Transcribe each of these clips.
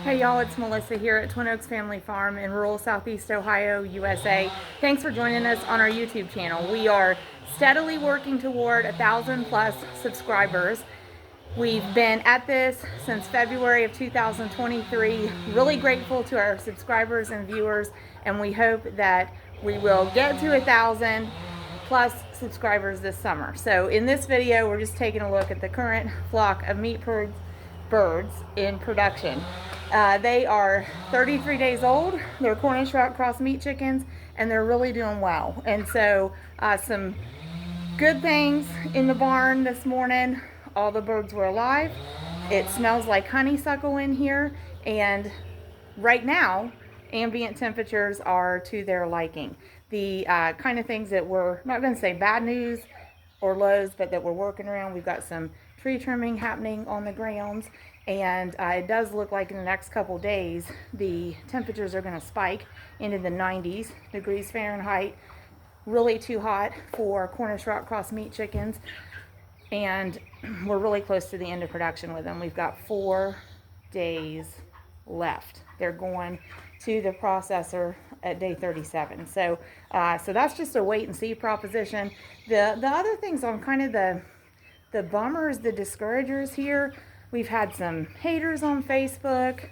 Hey y'all, it's Melissa here at Twin Oaks Family Farm in rural Southeast Ohio, USA. Thanks for joining us on our YouTube channel. We are steadily working toward 1,000+ subscribers. We've been at this since February of 2023. Really grateful to our subscribers and viewers, and we hope that we will get to 1,000+ subscribers this summer. So in this video, we're just taking a look at the current flock of meat birds in production. They are 33 days old. They're Cornish cross meat chickens, and they're really doing well. And so some good things in the barn this morning. All the birds were alive. It smells like honeysuckle in here, and right now ambient temperatures are to their liking. The kind of things that we're not going to say bad news or lows, but that we're working around. We've got some tree trimming happening on the grounds, and it does look like in the next couple days the temperatures are going to spike into the 90s degrees Fahrenheit. Really too hot for Cornish cross meat chickens, and we're really close to the end of production with them. We've got 4 days left. They're going to the processor at day 37. So that's just a wait and see proposition. The other things on kind of the bummers, the discouragers here, we've had some haters on Facebook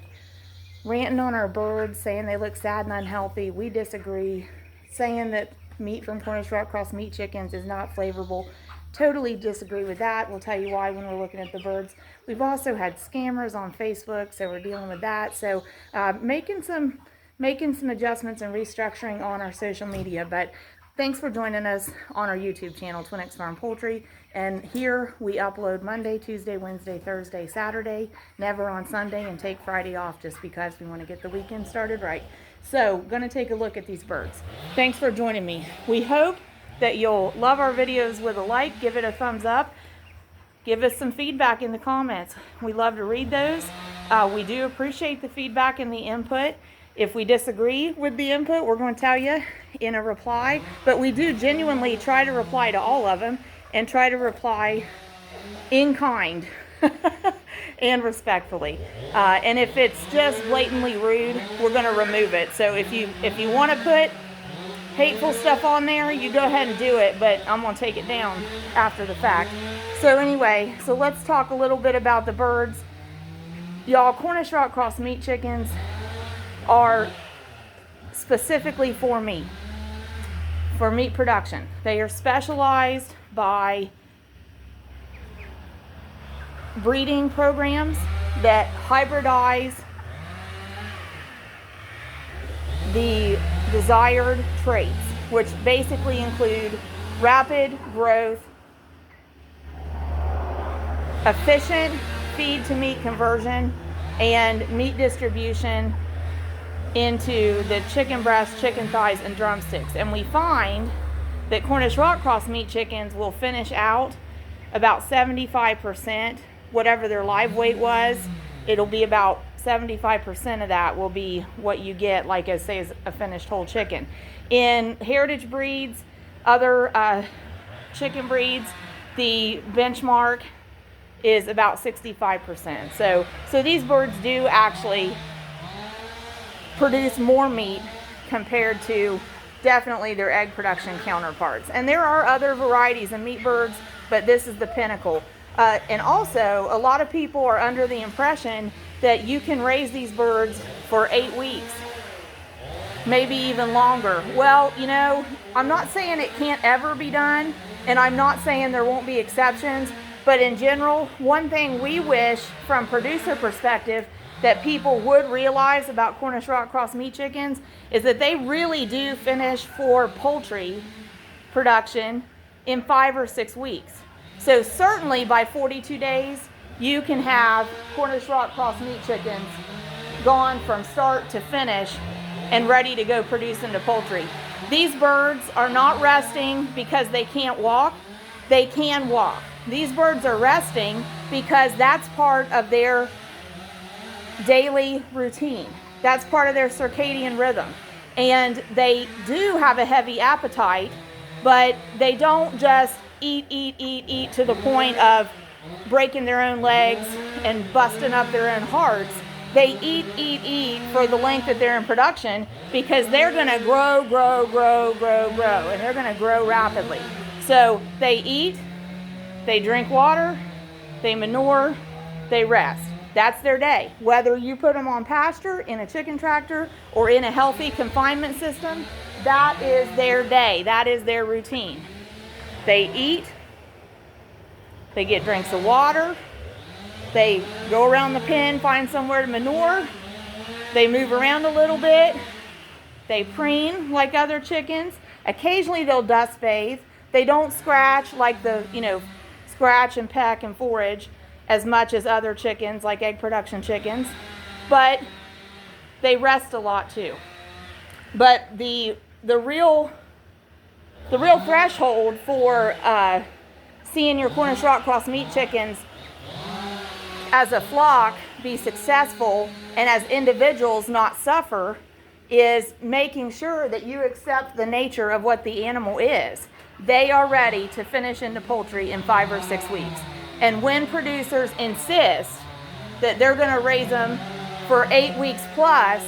ranting on our birds, saying they look sad and unhealthy. We disagree, saying that meat from Cornish cross meat chickens is not flavorful. Totally disagree with that. We'll tell you why when we're looking at the birds. We've also had scammers on Facebook, so we're dealing with that. So making some adjustments and restructuring on our social media. But thanks for joining us on our YouTube channel, Twin Oaks Farm Poultry. And here we upload Monday, Tuesday, Wednesday, Thursday, Saturday, never on Sunday, and take Friday off just because we want to get the weekend started right. So, going to take a look at these birds. Thanks for joining me. We hope that you'll love our videos with a like, give it a thumbs up, give us some feedback in the comments. We love to read those. We do appreciate the feedback and the input. If we disagree with the input, we're going to tell you in a reply, but we do genuinely try to reply to all of them and try to reply in kind and respectfully. And if it's just blatantly rude, we're going to remove it. So if you want to put hateful stuff on there, you go ahead and do it, but I'm going to take it down after the fact. So anyway, so let's talk a little bit about the birds. Y'all, Cornish cross meat chickens are specifically for meat production. They are specialized by breeding programs that hybridize the desired traits, which basically include rapid growth, efficient feed to meat conversion, and meat distribution into the chicken breast, chicken thighs, and drumsticks. And we find that Cornish cross meat chickens will finish out about 75%, whatever their live weight was. It'll be about 75% of that will be what you get, like as say, as a finished whole chicken. In heritage breeds, other chicken breeds, the benchmark is about 65%. So these birds do actually produce more meat compared to definitely their egg production counterparts. And there are other varieties of meat birds, but this is the pinnacle. And also, a lot of people are under the impression that you can raise these birds for 8 weeks, maybe even longer. Well, you know, I'm not saying it can't ever be done, and I'm not saying there won't be exceptions, but in general, one thing we wish from producer perspective that people would realize about Cornish cross meat chickens is that they really do finish for poultry production in 5 or 6 weeks. So certainly by 42 days, you can have Cornish cross meat chickens gone from start to finish and ready to go produce into poultry. These birds are not resting because they can't walk. They can walk. These birds are resting because that's part of their daily routine. That's part of their circadian rhythm. And they do have a heavy appetite, but they don't just eat to the point of breaking their own legs and busting up their own hearts. they eat for the length that they're in production, because they're going to grow, and they're going to grow rapidly. So they eat, they drink water, they manure, they rest. That's their day. Whether you put them on pasture, in a chicken tractor, or in a healthy confinement system, that is their day. That is their routine. They eat, they get drinks of water, they go around the pen, find somewhere to manure, they move around a little bit, they preen like other chickens. Occasionally they'll dust bathe. They don't scratch like scratch and peck and forage as much as other chickens, like egg production chickens, but they rest a lot too. But the real threshold for seeing your Cornish rock cross meat chickens as a flock be successful and as individuals not suffer is making sure that you accept the nature of what the animal is. They are ready to finish into poultry in 5 or 6 weeks. And when producers insist that they're going to raise them for 8 weeks plus,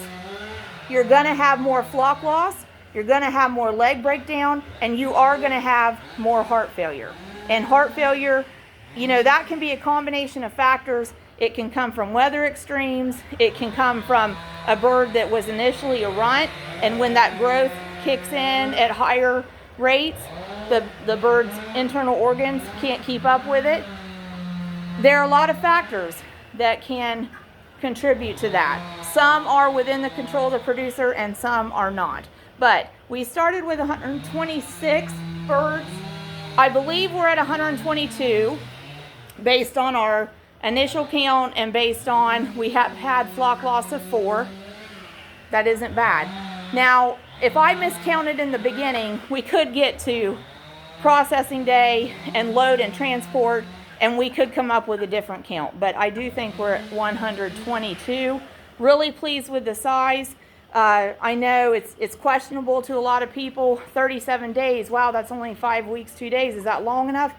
you're going to have more flock loss, you're going to have more leg breakdown, and you are going to have more heart failure. And heart failure, that can be a combination of factors. It can come from weather extremes. It can come from a bird that was initially a runt, and when that growth kicks in at higher rates, the bird's internal organs can't keep up with it. There are a lot of factors that can contribute to that. Some are within the control of the producer and some are not. But we started with 126 birds. I believe we're at 122 based on our initial count and based on we have had flock loss of 4. That isn't bad. Now, if I miscounted in the beginning, we could get to processing day and load and transport, and we could come up with a different count. But I do think we're at 122. Really pleased with the size. I know it's questionable to a lot of people. 37 days, wow, that's only 5 weeks, 2 days. Is that long enough?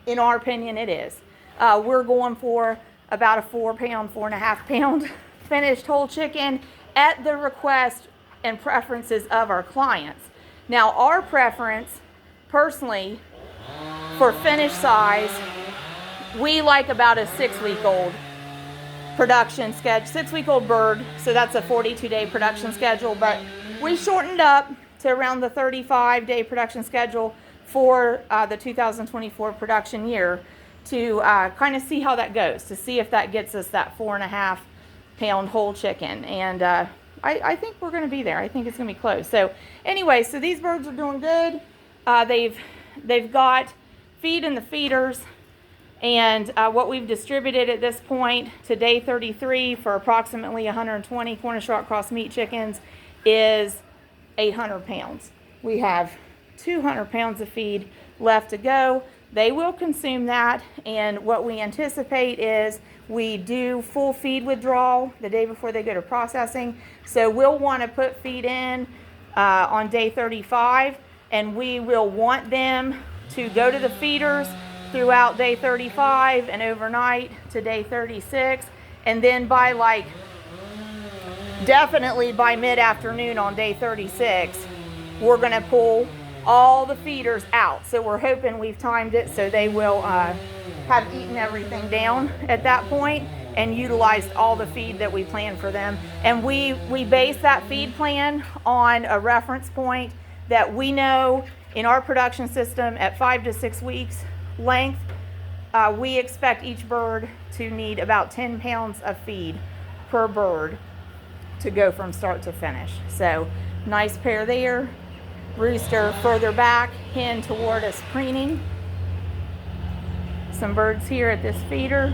In our opinion, it is. We're going for about a 4-pound, 4.5-pound finished whole chicken at the request and preferences of our clients. Now, our preference, personally, for finished size, we like about a 6-week-old production schedule, 6-week-old bird, so that's a 42-day production schedule, but we shortened up to around the 35-day production schedule for the 2024 production year to kind of see how that goes, to see if that gets us that 4.5-pound whole chicken. And I think we're going to be there. I think it's going to be close. So anyway, so these birds are doing good. They've got feed in the feeders. And what we've distributed at this point to day 33 for approximately 120 Cornish rock cross meat chickens is 800 pounds. We have 200 pounds of feed left to go. They will consume that, and what we anticipate is we do full feed withdrawal the day before they go to processing. So we'll want to put feed in on day 35, and we will want them to go to the feeders throughout day 35 and overnight to day 36, and then by definitely by mid-afternoon on day 36, we're going to pull all the feeders out. So we're hoping we've timed it so they will have eaten everything down at that point and utilized all the feed that we planned for them. And we base that feed plan on a reference point that we know in our production system at 5 to 6 weeks length, we expect each bird to need about 10 pounds of feed per bird to go from start to finish. So nice pair there. Rooster further back, hen toward us preening. Some birds here at this feeder.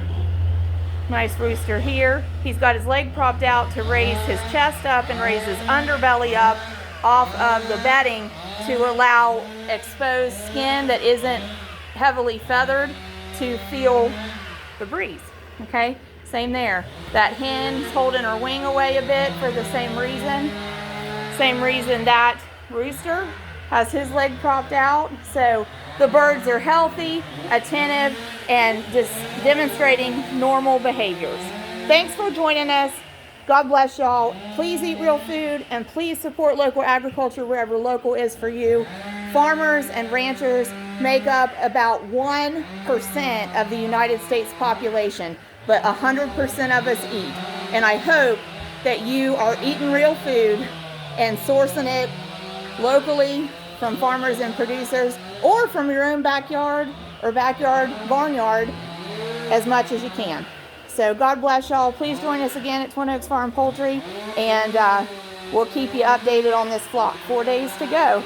Nice rooster here. He's got his leg propped out to raise his chest up and raise his underbelly up off of the bedding to allow exposed skin that isn't heavily feathered to feel the breeze. Okay, same there. That hen's holding her wing away a bit for the same reason. Same reason that rooster has his leg propped out. So the birds are healthy, attentive, and just demonstrating normal behaviors. Thanks for joining us. God bless y'all. Please eat real food and please support local agriculture wherever local is for you. Farmers and ranchers make up about 1% of the United States population, but 100% of us eat. And I hope that you are eating real food and sourcing it locally from farmers and producers, or from your own backyard or barnyard as much as you can. So God bless y'all. Please join us again at Twin Oaks Farm Poultry, and we'll keep you updated on this flock. 4 days to go.